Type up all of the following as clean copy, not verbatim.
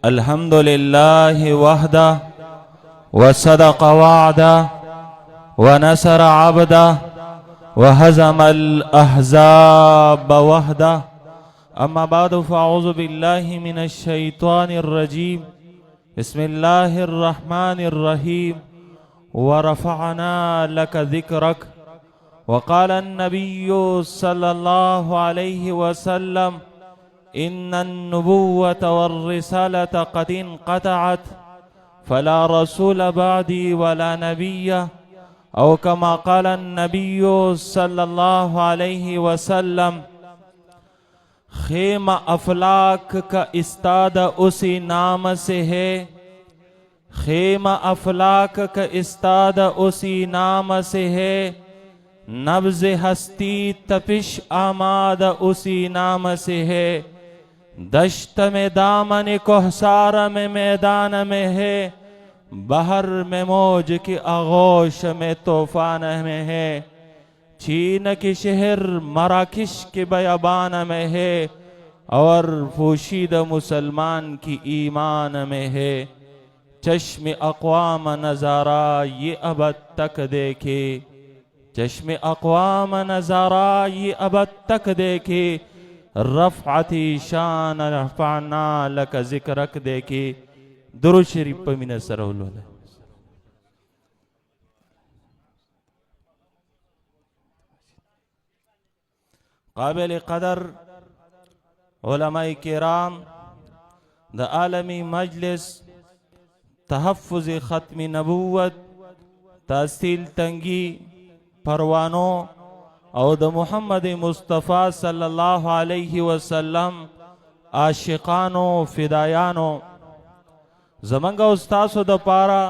الحمد لله وحده وصدق وعده ونصر عبده وهزم الأحزاب وحده. أما بعد فأعوذ بالله من الشيطان الرجيم. بسم الله الرحمن الرحيم. ورفعنا لك ذكرك. وقال النبي صلى الله عليه وسلم إن النبوة والرسالة قد انقطعت فلا رسول بعدي ولا نبي، أو كما قال النبي صلى الله عليه وسلم. خیمہ افلاک کا استاد اسی نام سے ہے، خیمہ افلاک کا استاد اسی نام سے ہے، نبض ہستی تپش آماد اسی نام سے ہے، دشت میں دامن کوہسار میں میدان میں ہے، بحر میں موج کی آغوش میں طوفان میں ہے، چین کے شہر مراکش کے بیابان میں ہے، اور پوشیدہ مسلمان کی ایمان میں ہے۔ چشم اقوام نظارہ یہ ابد تک دیکھے، چشم اقوام نظارہ یہ ابد تک دیکھے، رفعتی شان رفعنا لک ذکرک دیکھے۔ درود شریف پہ مینہ سرول والے قابل قدر علماء کرام دا عالمی مجلس تحفظ ختم نبوت تحصیل تنگی پروانو او دا محمد مصطفیٰ صلی اللہ علیہ وسلم عاشقانو فدایانو، زمانگا استاسو دا پارا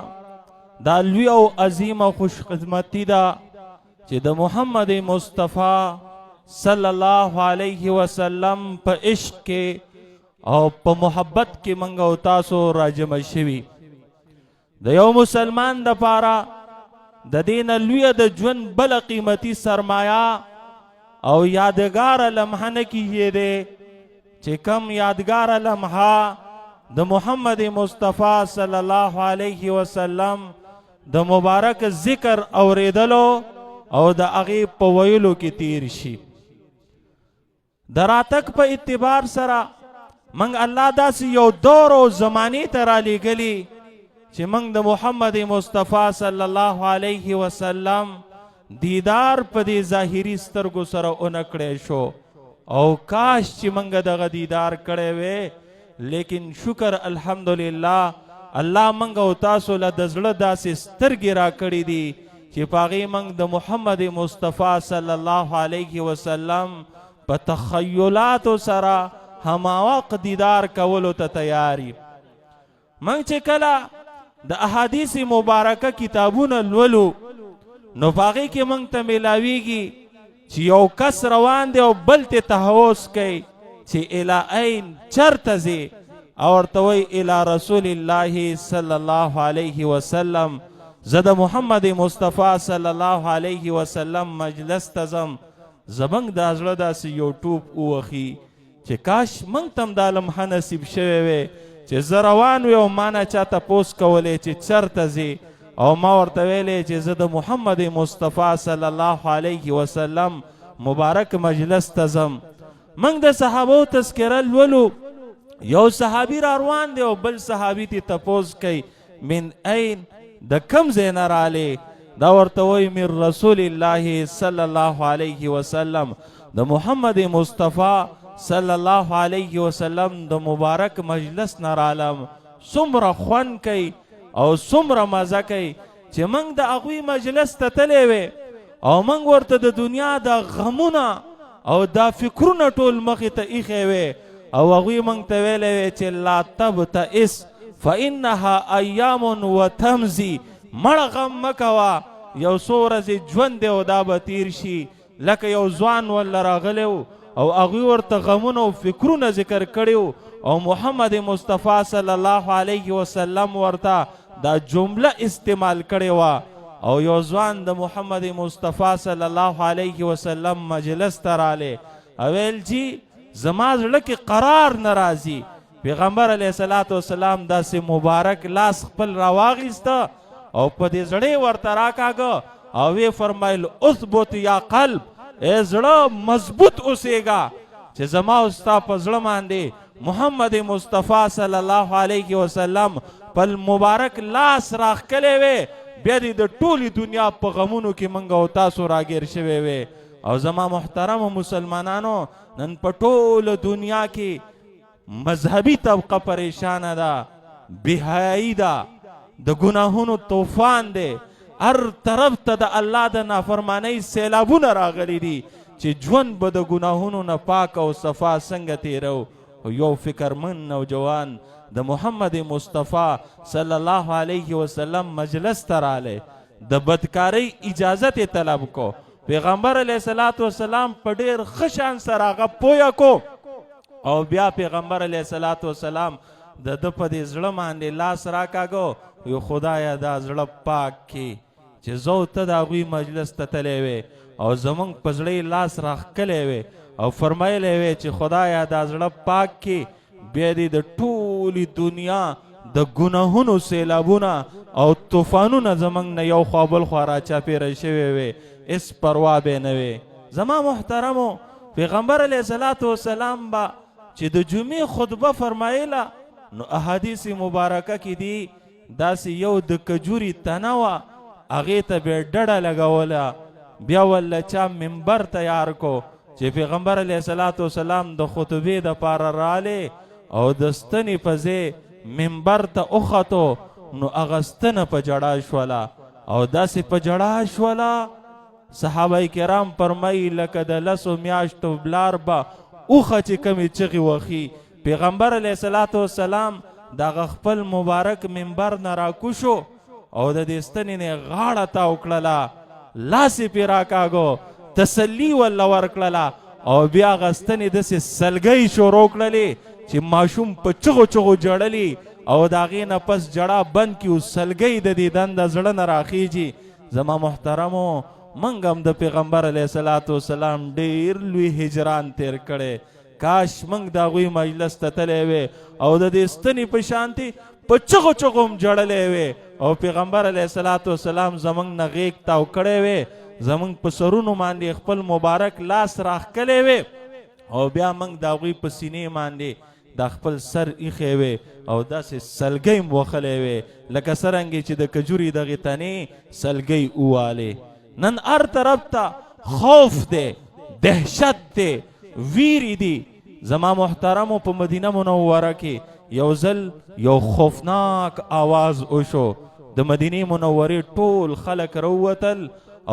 دا لوی او عظیم و خوش خدمتی دا چی دا محمد مصطفیٰ صلی اللہ علیہ وسلم پا عشق کے او پا محبت کے منگا اتاسو راجم شوی دا یو مسلمان دا پارا دا دین لوی دا جون بل قیمتی سرمایہ او یادگار لمحہ نکی یہ دے چی کم یادگار لمحہ دا محمد مصطفیٰ صلی اللہ علیہ وسلم دا مبارک ذکر اوریدلو او دا اغیب پا ویلو کی تیر شی دراتک پا اتبار سرا منگ اللہ دا سی یو دور و زمانی ترالی گلی چی منگ دا محمد مصطفیٰ صلی اللہ علیہ وسلم دیدار پا دی ظاہری سترگو سرا انکڑے شو، او کاش چی منگ دا دیدار کڑے وے، لیکن شکر الحمدللہ اللہ منگ اتاسو لدزل دا سی سترگی را کڑی دی چی پاغی منگ دا محمد مصطفیٰ صلی اللہ علیہ وسلم پا تخیلاتو سرا ہماوق دیدار کولو تا تیاری۔ منگ چی کلا دا احادیث مبارکہ کتابون الولو نو پاغی کی منگ تا ملاویگی چی یو کس روان دے و بلت تحوس کئی چی الہ این چرتزی اور توی الہ رسول اللہ صلی اللہ علیہ وسلم، زد محمد مصطفیٰ صلی اللہ علیہ وسلم مجلس تزم زبنگ دا ازل دا سی یوٹوب اوخی چی کاش منگ تم دا لمحہ نصیب شوے وے چی زروان وی او مانا چاہتا پوس کولے چی چرتزی او ما ورطویلے چی زد محمد مصطفیٰ صلی اللہ علیہ وسلم مبارک مجلس تزم۔ منگ دا صحابو تذکرل ولو یو صحابی راروان دے او بل صحابی تی تپوز کئی من این دا کم زینر آلے دا ورطوی من رسول اللہ صلی اللہ علیہ وسلم دا محمد مصطفیٰ صلی اللہ علیہ وسلم دا مبارک مجلس نرالم سمر خوان کئی او سمر مزا کئی چی منگ دا اغوی مجلس تتلے وے او منگ ورطا دا دنیا دا غمونا او دا فکرون طول مخی تا ایخے وے او اغوی منگ تویلے وے چی لا تب تا اس فا انہا ایام و تمزی مڑ غم مکوا یو سورزی جون دے و دا بطیر شی لکه یو زوان والا راغلیو او اغوی ورطا غمون و فکرون ذکر کریو او محمد مصطفیٰ صلی اللہ علیہ وسلم ورطا دا جملہ استعمال کریوا او یو زوان دا محمد مصطفیٰ صلی اللہ علیہ وسلم مجلس ترالے اویل جی زماز لکی قرار نرازی پیغمبر علیه الصلاۃ والسلام داسې مبارک لاس خپل راواغیسته او په دې زړه ورته راکاږه او وی فرمایل اثبت یا قلب، ای زړه مضبوط اوسېږه چې زما او ستا په زړه باندې محمد مصطفی صلی الله علیه وسلم پل مبارک لاس راخکلی وی، بیا دې د ټولې دنیا په غمونو کې موږ او تاسو راګیر شوی وی. او زما محترم مسلمانانو، نن په ټوله دنیا کې مذهبي طبقه پریشانه ده، بېحیایي ده، د ګناهونو طوفان دی، هر طرف ته د الله د نافرمانۍ سیلابونه راغلي دي چې ژوند به د ګناهونو نه پاک او صفا څنګه تیرو. یو فکرمند نوجوان د محمد مصطفی صلی الله علیه وسلم مجلس ته رالی، د بدکارۍ اجازت یې طلب کو. پیغمبر علیه الصلاۃ والسلام په ډېر ښه شان سره هغه پویه کو او بیا پیغمبر علیه الصلاۃ والسلام د ده په دې زړه باندې لاس راکاږو، یو خدایه دا زړه پاک کړي چې زه ته د هغوی مجلس ته تللی وې او زموږ په زړه لاس راښکلی وې او فرمایلی وې چې خدایه دا زړه پاک کړي، بیا دې د ټولې دنیا د ګناهونو سیلابونه او طوفانونه زموږ نه یو خوا بل خوا راچاپېره شوې وې، هېڅ پروا به نه وې. زما محترمو، پیغمبر علیه الصلاۃ والسلام به چې د جمعې خطبه فرمایله نو احادیث مبارکه کې دي داسې یو د کجوري تنه وه، هغې ته به ډډه لګوله، بیا ولله چا منبر تیار کو چې پیغمبر علیه الصلاۃ والسلام د خطبې دپاره رالی او د ستنې په ځای منبر ته وختو نو هغه ستنه په جړا شوله او داسې په جړا شوله صحابه کرام فرمایي لکه د لسو میاشتو بلار به اوښه چې کمې چغې وخي. پیغمبر علیه الصلاۃ والسلام دغه خپل مبارک منبر نه راکوشو او د دې ستنې نه غاړه تاو کړله، لاس یې پرې راکاږو، تسلي ورله ورکړله او بیا هغه ستنې داسې سلګۍ شروع کړلې چې ماشوم په چغو چغو جړلي او د هغې نه پس جړا بند کړي او سلګۍ د دې دنده زړه نه راخیږي. زما محترمو، موږ هم د پیغمبر علیه الصلاۃ والسلام ډېر لوی هجران تیر کړی، کاش موږ د هغوی مجلس ته تللی وې او د دې ستنې په شانتې په چغو چغو هم جړلی وې او پیغمبر علیه الصلاۃ والسلام زموږ نه غیږ تاو کړی وې، زموږ په سرونو باندې خپل مبارک لاس راښکلی وې او بیا موږ د هغوی په سینې باندې دا خپل سر ایښی وې او داسې سلګۍ م وښلی وې لکه څرنګې چې د کجوري دغې تنې سلګۍ ووالې. نن هر طرف ته خوف دی، دهشت دی، ویری دی. زما محترمو، په مدینه منوره کې یو ځل یو خوفناک آواز وشو، د مدینې منورې ټول خلک راووتل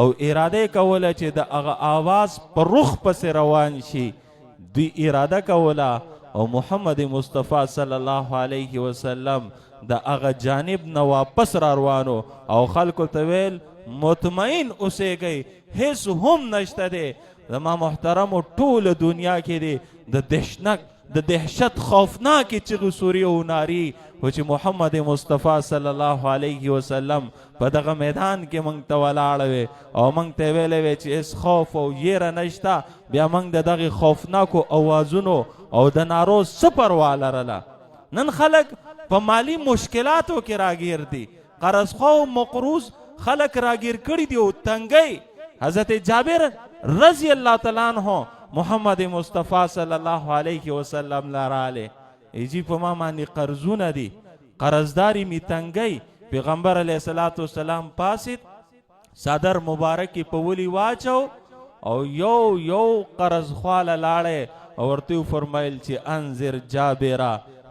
او اراده کوله چې د هغه آواز په رخ پسې روان شي. دوی اراده کوله او محمد مصطفی صلی الله علیه وسلم د هغه جانب نه واپس را روانو او خلکو ته ویل مطمئن اوسېږئ، هیڅ هم نشته دی. زما محترمو، ټوله دنیا کې دی د دهشت خوفناکې چغې سورې او نارې و چې محمد مصطفی صلی الله علیه وسلم په دغه میدان کې موږ ته ولاړه وې او موږ ته ویلی وې چې هېڅ خوف او یېره نشته. بیا موږ د دغې خوفناکو اوازونو او د نارو څه پروا لرله. نن خلک په مالی مشکلاتو کې راګیر دي، قرضخواه او مقروض خلک راګیر کړي دي او تنګۍ. حضرت جابر رضی الله تعالی عنہ محمد مصطفی صلی الله علیه وسلم لراله ایجی په ما باندې قرضونه دي، قرضداري می تنګۍ. پیغمبر علیه الصلاۃ والسلام پاسید صدر مبارکی په ولی واچو او یو یو قرضخواله لاړی او ورته فرمایل چې انذر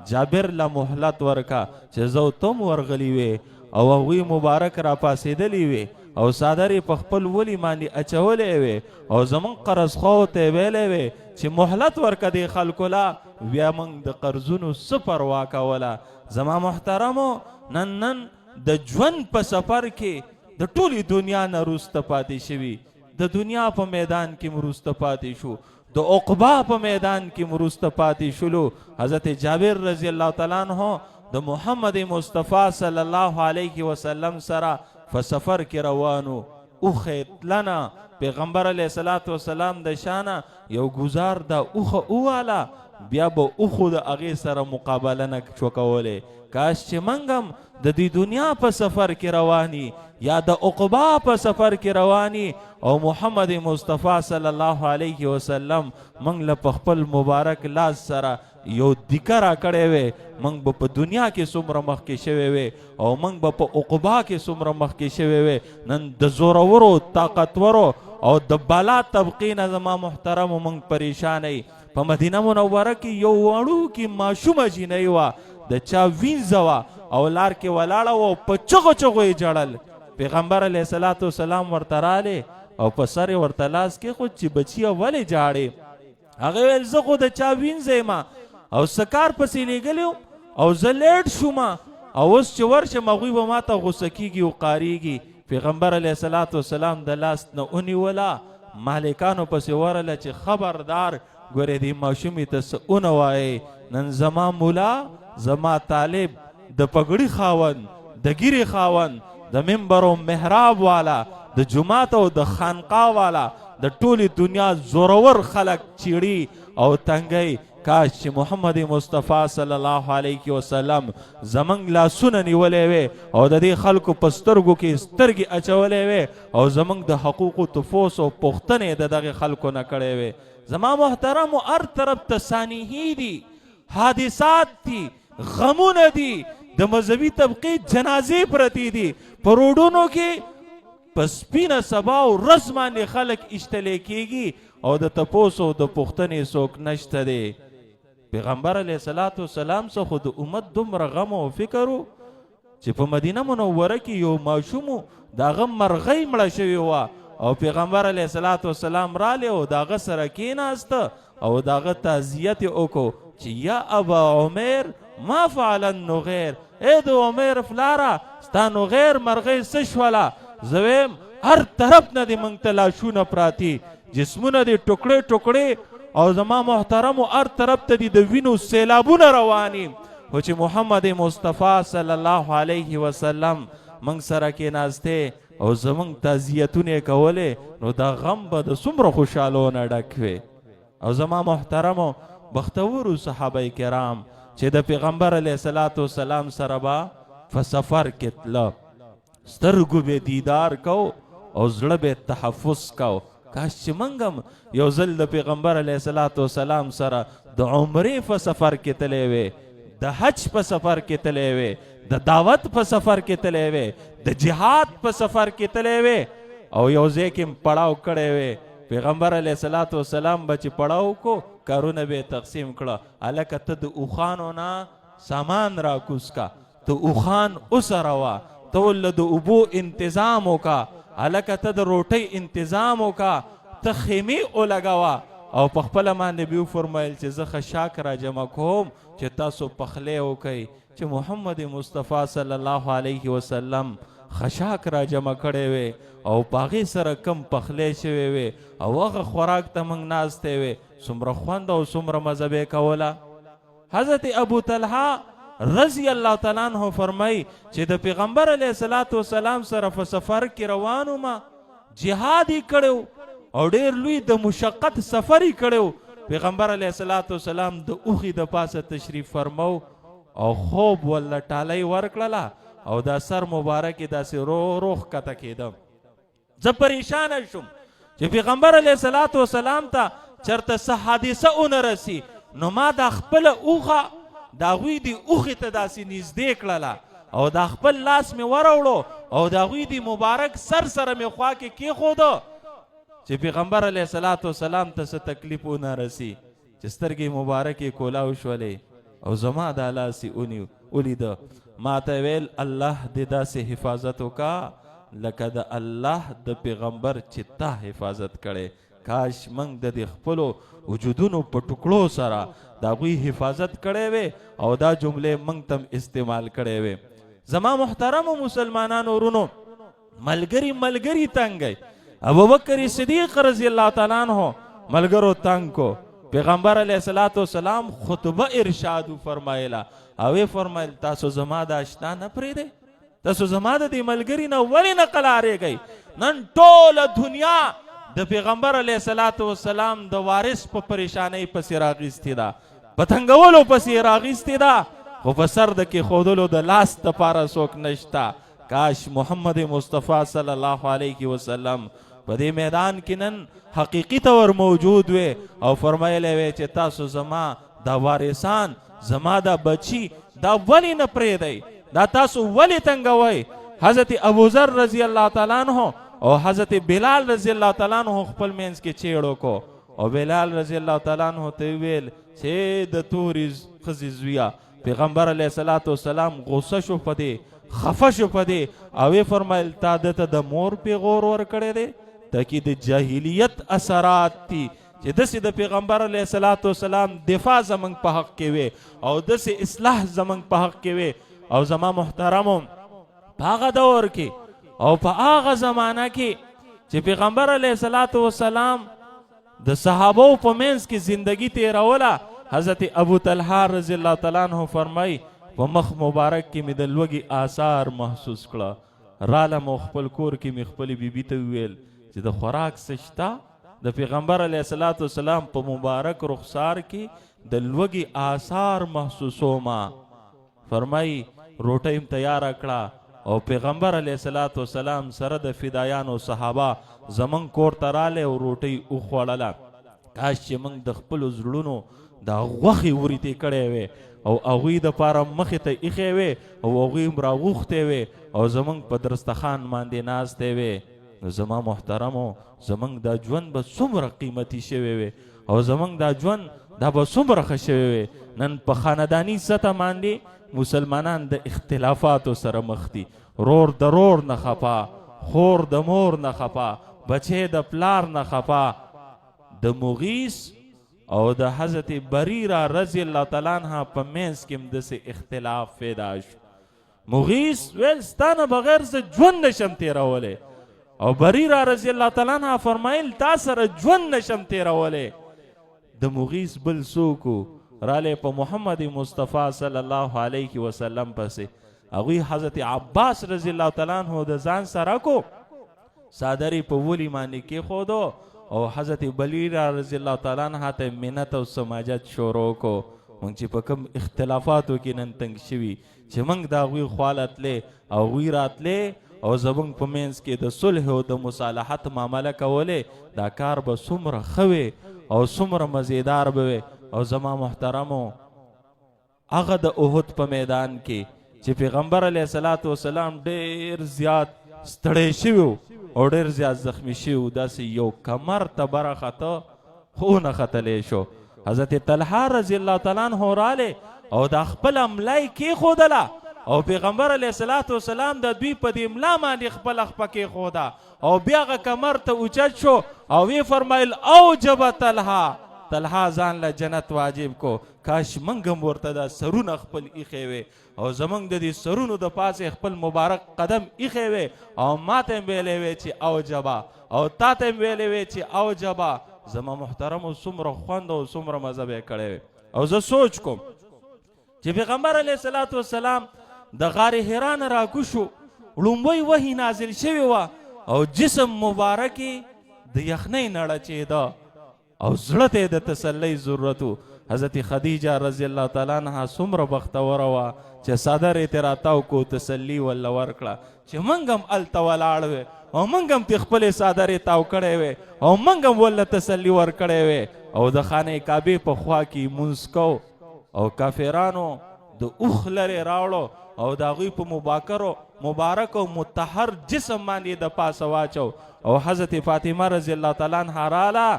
جابر له مهلت ورکا چې زه تم ورغلی وې او هغوی مبارک را پاسېدلی وې او صادر په خپل ولی باندې اچولی وې او زمونږ قرضخواو ته ویلی وې چې مهلت ورکه دې خلکو لا، بیا موږ د قرضونو څه پروا کوله. زما محترمو، نن د ژوند په سفر کې د ټولې دنیا نه وروسته پاتې شوي، د دنیا په میدان کې وروسته پاتې شو، د عقبا په میدان کې وروسته پاتې شولو. حضرت جابر رضی الله تعالی عنہ د محمد مصطفی صلی الله علیه وسلم سره په سفر کې روانو. اوښه تلنه پیغمبر علیه الصلاۃ والسلام د شانه یو ګزار د اوښه وواله بیا به اوخو د هغې سره مقابله نه شو کولی. کاش چې موږ هم د دې دنیا په سفر کې رواني یا د عقبا په سفر کې رواني او محمد مصطفی صلی الله علیه وسلم موږ له په خپل مبارک لاس سره یو دیکه را کړی وی، موږ به په دنیا کې څومره مخکې شوی وی او موږ به په عقبا کې څومره مخکې شوی وی. نن د زورورو طاقتورو او د بالا طبقې نه زما محترمو موږ پریشانئ. په مدینه منوره کې یو وړوکې ماشومه جینۍ وه، د چا وینځه وه او لار کې ولاړه وه او په چغو چغو یې ژړل. پیغمبر علیه الصلاة والسلام ورته رالی او په سر یې ورته لاس کېښود چې بچیه ولې جاړې؟ هغې ویل زه خو د چا وینځه یم او څه کار پسې لیږلی او زه لیټ شوم او اوس چې ورشم هغوی به ما ته غوسه کېږي او قارېږي. پیغمبر علیه الصلاة والسلام د لاس نه ونیوله، مالکانو پسې ورله چې خبردار ګورې دې ماشومې ته څه ونه وایې. نن زما مولا، زما طالب، د پګړي خاوند، د ګیرې خاوند، د منبر او محراب والا، د جماعت او د خانقاه والا، د ټولې دنیا زورور خلک چیړي او تنګي. کاش چې محمد مصطفی صلی الله علیه وسلم زمنګ لاسونه نیولې وي او د دې خلکو په سترګو کې سترګې اچولې وي او زمنګ د حقوقو تفوس او پوښتنې د دغه خلکو نه کړې وي. زما محترمو، هر طرف ته سانحې دي، حادثات دي، غمونه دي، د مذهبي طبقې جنازې پرتې دي، په روډونو کې په سپینه سبا او ورځ باندې خلک ایشتلی کېږي او د تپوس او د پوښتنې څوک نشته دی. پیغمبر علیه الصلاة والسلام څخه د امت دومره غم او فکر و چې په مدینه منوره کې یو ماشوم و، د هغه مرغۍ مړه شوې وه او پیغمبر علیه الصلاة والسلام رالی او د هغه سره کېناسته او د هغه تعزیت یې وکړو چې یا ابا عمیر ما فعل النغیر، ای د عمیر فلاره ستا نغیر مرغۍ څه شوله؟ زه ویم هر طرف نه دې موږ ته لاشونه پراتی، جسمونه دې ټوکړې ټوکړې او زما محترمو هر طرف ته دې د وینو سیلابونه رواني. خو چې محمد مصطفی صلی الله علیه وسلم موږ سره کېناستی او زموږ تعزیتونه یې کولې نو دا غم به د څومره خوشحالو نه ډک وی. او زما محترمو بختورو صحابه کرام چې د پیغمبر علیه الصلاة والسلام سره به په سفر کې تله، سترګو به دیدار کو او زړه به تحفظ کو. کاش چې موږ هم یو ځل د پیغمبر علیه الصلاة والسلام سره د عمرې په سفر کې تلی وی، د حج په سفر کې تلی وی، د دعوت په سفر کې تلی وی، د جهاد په سفر کې تلی وی او یو ځای کې پړاو کړی وی. پیغمبر علیه الصلاة والسلام به چې پړاو کو کارونه به تقسیم کړه، هلکه ته د اوښانو نه سامان را کوز کا، ته اوښان وسروه، ته ورله د اوبو انتظام وکړه، هلکه ته د روټۍ انتظام وکړه، ته خیمې ولګوه. او په خپله باندې به وفرمیل چې زه خشاک را جمع کوم چې تاسو پخلی وکئ. چې محمد مصطفی صلی الله علیه وسلم خشاک را جمع کړی وی او په هغې سره کم پخلی شوی وی او هغه خوراک ته موږ ناستی وی، څومره خوند او څومره مزه به یې کوله. حضرت ابو طلحه رضی الله تعالی عنہ فرمای چې د پیغمبر علیه الصلاة والسلام سره په سفر کې روان وم، جهاد یې کړی او ډېر لوی د مشقت سفر یې کړی. پیغمبر علیه الصلاة والسلام د اوښې د پاسه تشریف فرمو او خوب ولله ټالۍ ورکړله او دا سر مبارک یې داسې رو رو ښکته کېده. زه پریشانه شوم چې پیغمبر علیه الصلاة والسلام ته چېرته څه حادثه ونه رسي، نو ما دا خپله اوښه د هغوی د اوښې ته داسې نږدې کړله او دا خپل لاس مې وروړو او د هغوی د مبارک سر سره مې خوا کې کېښوده چې پیغمبر علیه الصلاة والسلام ته څه تکلیف ونه رسي. چې سترګې مبارکې کولاو شولې او زما دا لاس یې ولیده، ما ته ویل الله دې داسې حفاظت وکړه لکه د الله د پیغمبر چې تا حفاظت کړی. کاش موږ د دې خپلو وجودونو په ټوکړو سره د هغوی حفاظت کړی وی او دا جملې موږ ته استعمال کړی وی. زما محترمو مسلمانانو ورونو، ملګري ملګري تنګی، ابوبکر صدیق رضی الله تعالی عنہ ملګرو تنګ کو. پیغمبر علیه الصلاة والسلام خطبه ارشاد فرمایله او یې فرمایل تاسو زما د اشنا نه پرېږدئ، تاسو زما د دې ملګري نه ولې نه قلاریږئ؟ نن ټوله دنیا د پیغمبر علیه الصلاة والسلام د وارث په پریشانۍ پسې راغیستې ده، پتنګولو پسې راغیستې ده، خو په سر د کېښودلو د لاس دپاره څوک نشته. کاش محمد مصطفی صلی الله علیه وسلم په دې میدان کې نن حقیقي طور موجود وي او فرمایلی وی چې تاسو زما دا وارثان، زما دا بچی دا ولې نه پرېږدئ، دا تاسو ولې تنګوئ. حضرت ابوذر رضی الله تعالی عنہ او حضرت بلال رضی الله تعالی عنہ خپل منځ کې چیړ وکړو او بلال رضی الله تعالی عنہ ته ویل چې د تورې ښځې زویه پیغمبر علیه الصلاة والسلام غصه شو په دې، خفه شو په دې او ویې فرمایل تا ده ته د مور پیغور ورکړی دی. تاکي د جاهلیت اثرات دي چې داسې د پیغمبر علیه الصلاة والسلام دفاع زموږ په حق کې وي او داسې اصلاح زموږ په حق کې وي. او زما محترمو په هغه دور کې او په هغه زمانه کې چې پیغمبر علیه الصلاة والسلام د صحابو په منځ کې زندگی تیروله، حضرت ابو طلحه رضی الله تعالی عنہ فرمای په مخ مبارک کې مې د لوږې آثار محسوس کړه. رالم او خپل کور کې مې خپلې بیبي ته وویل چې د خوراک څه شته. د پیغمبر علیه الصلاة والسلام په مبارک رخسار کې د لوږې آثار محسوسومه. فرمای روټۍ تیاره کړه او پیغمبر علیه الصلاة والسلام سره د فدایانو صحابه زمون کور ته رالی او روټۍ وخوړله. کاش چې موږ د خپلو زړونو دا غوښې وریتې کړی وې او هغوی دپاره مخې ته ایښې وې او هغوی هم راغوښتې وې او زموږ په درستخان باندې ناستې وې. نو زما محترمو زموږ دا ژوند به څومره قیمتي شوی وې او زموږ دا ژوند دا به څومره ښه شوی وې. نن په خانداني سطح باندې مسلمانان د اختلافاتو سره مخ دي. رور د رور نه خفا، خور د مور نه خفا، بچی د پلار نه خفا. د مغیث او د حضرت بریرہ رضی اللہ تعالی عنہ په منځ کې هم داسې اختلاف پیدا شو. مغیث ویل ستا نه بغیر زه ژوند نشم تیرولی او بریرہ رضی اللہ تعالی عنہ فرمایل تا سره ژوند نشم تیرولی. د مغیث بل څوک رالی په محمد مصطفی صلی الله علیه وسلم پسې هغوی حضرت عباس رضی الله تعالی عنہ د ځان سره کو صادرې په ولي باندې کېښودو او حضرت بلیرہ رضی اللہ تعالی عنہ ته منت او سماجت شروع کو. مونږ چې په کوم اختلافاتو کې نن تنګ شوي چې موږ د هغوی خواله تلې او هغوی راتلې او زموږ په منځ کې د صلح او د مصالحت معامله کولې، دا کار به څومره ښه وي او څومره مزیدار به وي. او زما محترمو هغه د احد په میدان کې چې پیغمبر علیه الصلاة والسلام ډېر زیات ستړی شوي او ډېر زیات زخمی شوي، داسې یو کمر ته برخته خو نه ختلی شو. حضرت طلحه رضی الله تعالی عنہ رالی او دا خپل املای کېښودله او پیغمبر علیه الصلاة والسلام د دوی په دې املا باندې خپله خپه کېښوده او بیا هغه کمر ته اوچت شو او وی فرمایل اوجب طلحه، طلحه ځان له جنت واجب کو. کاش موږ هم ورته دا سرونه خپل ایښی وی او زموږ د دې سرونو د پاسې خپل مبارک قدم ایښی وی او ما ته هم ویلی وی چې اوجبه او تا ته هم ویلی وی چې اوجبه. زما محترمو څومره خوند او څومره مزه به یې کړی وی. او زه سوچ کوم چې پیغمبر علیه الصلاة والسلام د غار حرا نه راکوشو، لومبۍ وحی نازل شوې وه او جسم مبارکې د یخنۍ نه ړچېده او زړه ته د تسلی ضرورت و. حضرت خدیجه رضی الله تعالی عنها څومره بختوره وه چې صدر یې ترې راتاو کو، تسلي ورله ورکړه چې موږ هم هلته ولاړ وې او موږ هم ترې خپلې څادرې تاو کړی وې او موږ هم ورله تسلي ورکړی وې او د خانې کعبې په خوا کې مونځ کو او کافرانو د اوښ لرې راوړو او د هغوی په مبارک او مطهر جسم باندې د پاسه واچو او حضرت فاطمه رضی الله تعالی عنها راله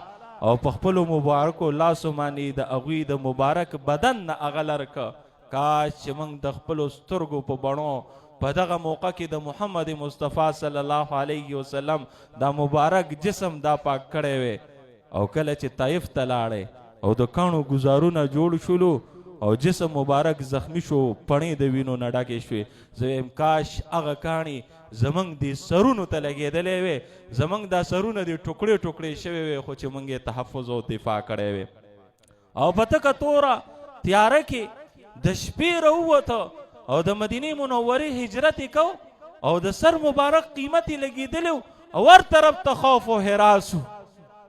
او په خپلو مبارکو لاسو باندې د هغوی د مبارک بدن نه هغه لر که. کاش چې موږ د خپلو سترګو په بڼو په دغه موقع کې د محمد مصطفی صلی الله علیه وسلم دا مبارک جسم دا پاک کړی وی او کله چې طایف ته لاړی او د کاڼو ګزارونه جوړ شولو او جسم مبارک زخمی شو، پڼې د وینو نه ډکې شوې. زه وایم کاش هغه کاڼي زموږ دې سرونو ته لګېدلی وې، زموږ دا سرونه دې ټوکړې ټوکړې شوې وې خو چې موږ یې تحفظ او دفاع کړی وې. او په تکه توره تیاره کې د شپې راووته او د مدینې منورې هجرت یې کو او د سر مبارک قیمت یې لګېدلی او هر طرف ته خوف و حراس و.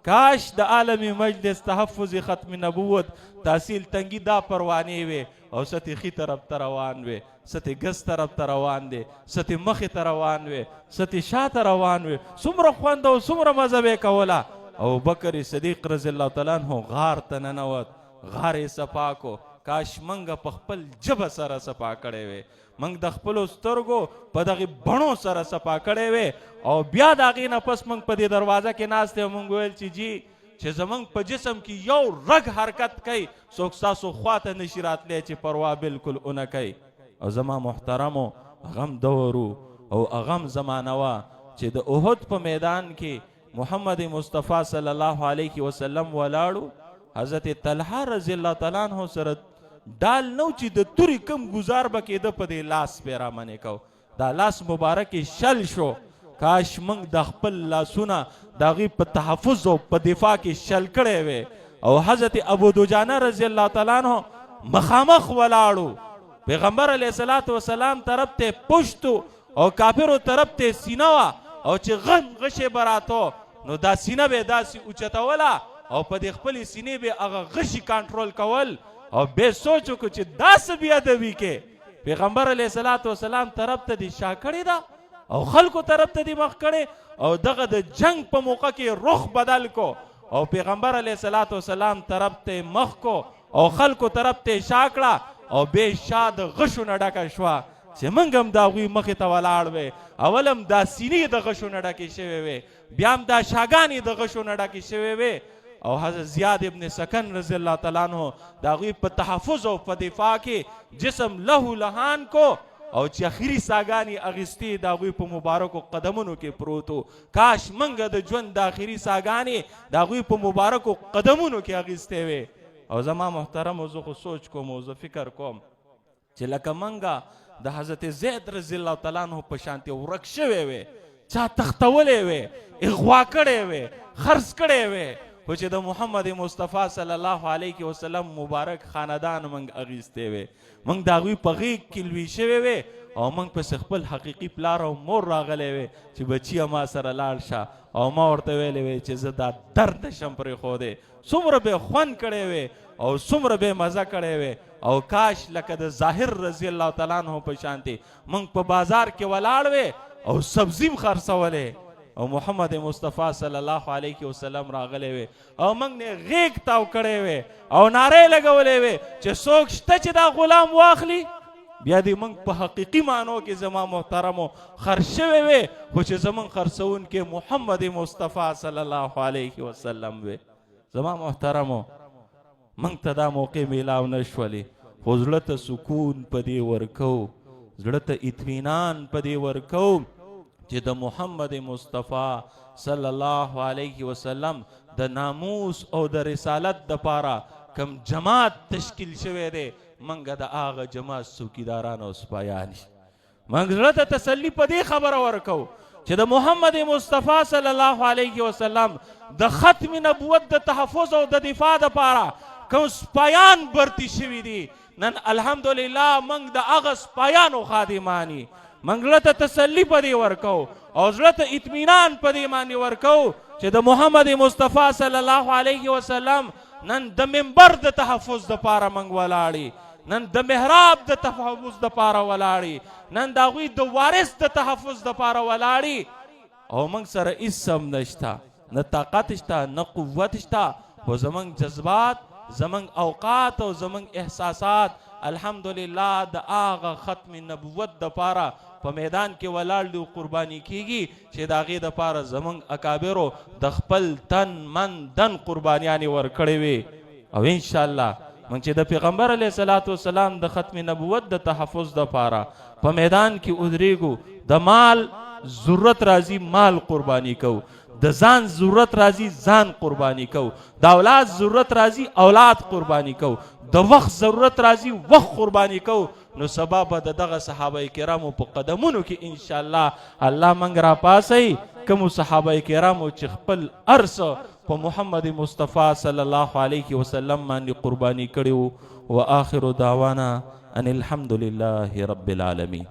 کاش د عالمی مجلس تحفظ ختم نبوت تحصیل تنگی دا پروانې وي او ستې خي طرف ته روان وي، ستې ګس طرف ته روان دی، ستې مخې ته روان وي، ستې شاته روان وي. څومره خوند او څومره مزه به یې کوله. ابوبکر صدیق رضی الله تعالی عنہ غار ته ننوت، غار یې صفا کو. کاش منګه په خپل ژبه سره صفا کړی وی، منګ د خپلو سترګو په دغې بڼو سره صفا کړی وی. او بیا د هغې نه پس منګ په دې دروازه کې ناست دی او منګ ویل چې جی چې زمونږ په جسم کې یو رګ حرکت کوي څوک ستاسو خواته نشي راتلی چې پروا بالکل ونه کوي. او زما محترمو هغم دور او هغم زمانه وه چې د احد په میدان کې محمد مصطفی صلی الله علیه وسلم ولاړو. حضرت طلحه رضی الله تعالی عنہ سره ډال نو چې د تورې کم گزار به کېده په دې لاس پې رامنې کو. دا لاس مبارک شل شو. کاش موږ د خپل لاسونه د هغې په تحفظ او په دفاع کې شل کړی وی. او حضرت ابو دجانه رضی الله تعالی عنہ مخامخ ولاړو. پیغمبر علیه الصلاة والسلام طرف ته پشتو او کافرو طرف ته سینه وه او چې غشې به راتو نو دا سینه به یې داسې اوچتوله او په دې خپلې سینې به هغه غشي کنټرول کول. او بې سوچ وکړو چې دا څه بېادبي کې پیغمبر علیه الصلاة والسلام طرف ته دې شا کړې ده او خلکو طرف ته دې مخ کړې او دغه د جنگ په موقع کې رخ بدل کو او پیغمبر علیه الصلاة والسلام طرف ته مخ کو او خلکو طرف ته شا کړه او بې شا د غشو نه ډکه شوه چې موږ هم د هغوی مخې ته ولاړ وی. اول هم دا سینې د غشو نه ډکې شوې وې، بیا هم دا شاګانې د غشو نه ډکې شوې وې. او حضرت زیاد ابن سکن رضی الله تعالی عنہ د هغوی په تحفظ او په دفاع کې جسم لهو لهان کو او چې اخري ساګانې اخیستې د هغوی په مبارکو قدمونو کې پروت و. کاش موږ د ژوند د اخري ساګانې د هغوی په مبارکو قدمونو کې اخیستې وې. او زما محترمو زه خو سوچ کوم او زه فکر کوم چې لکه منګه د حضرت زید رضی الله تعالی عنہ په شانتې ورک شوی وې، چا تختولی وې، اغوا کړی وې، خرڅ کړی وې، خو چې د محمد مصطفی صلی الله علیه وسلم مبارک خاندان منګ اخیستی وې. منګ د هغوی په غیږ کې لوی شوی وې او منګ پسې خپل حقیقي پلار او مور راغلی وې چې بچیه ما سره لاړ شه. او ما ورته ویلی وې چې زه دا درد نشم پرېښودی. څومره به یې خوند کړی وې او څومره به یې مزه کړی وې. او کاش لکه د ظاهر رضی الله تعالی عنہ په شانتې موږ په بازار کې ولاړ وې او سبزي م خرڅولې او محمد مصطفی صلی الله علیه وسلم راغلی وې او موږ نه غیږ تاو کړی وې او نارې لګولې وې چې څوک شته چې دا غلام واخلي. بیا دې موږ په حقیقي معنو کې زما محترمو خرڅ شوی وې خو چې زموږ خرڅونکی محمد مصطفی صلی الله علیه وسلم وې. زما محترمو منګ ته دا موقع میلاو نه شولې خو زړه ته سکون په دې ورکو، زړه ته اطمینان په دې ورکو چې د محمد مصطفی صلی الله علیه وسلم د ناموس او د رسالت دپاره کم جماعت تشکیل شوی دی منګه د هغه جماعت څوکیداران او سپایان شي. منګ زړه ته تسلي په دې خبره ورکو چې د محمد مصطفی صلی الله علیه وسلم د ختم نبوت د تحفظ او د دفاع دپاره کوم سپایان برتی شوي دي نن الحمدلله موږ د هغه سپایانو خادمانی. موږ زړه ته تسلي په دې ورکو او زړه ته اطمینان په دې باندې ورکو چې د محمد مصطفی صلی الله علیه وسلم نن د منبر د تحفظ دپاره موږ ولاړې، نن د محراب د تحفظ دپاره ولاړې، نن د هغوی د وارث د تحفظ دپاره ولاړې. او موږ سره هېڅ هم نشته، نه طاقت شته نه قوت شته، خو زموږ جذبات، زمنګ اوقات او زمنګ احساسات الحمدلله د هغه ختم نبوت دپاره په میدان کې ولاړ دي او قرباني کیږي چې د هغې دپاره زمنګ اکابرو د خپل تن من دن قربانیانې ورکړې وې. او انشاءالله موږ چې د پیغمبر علیه الصلاة والسلام د ختم نبوت د تحفظ دپاره په میدان کې ودرېږو، د مال ضرورت راځي مال قرباني کوو، د ځان ضرورت راځي ځان قرباني کو، د اولاد ضرورت راځي اولاد قرباني کو، د وخت ضرورت راځي وخت قرباني کو. نو سبا به د دغه صحابه کرامو په قدمونو کې انشاءالله الله موږ راپاسی کومو صحابه کرامو چې خپل هر څه په محمد مصطفی صلی الله علیه وسلم باندې قرباني کړي وو. واخر دعوانا ان الحمد لله رب العالمین.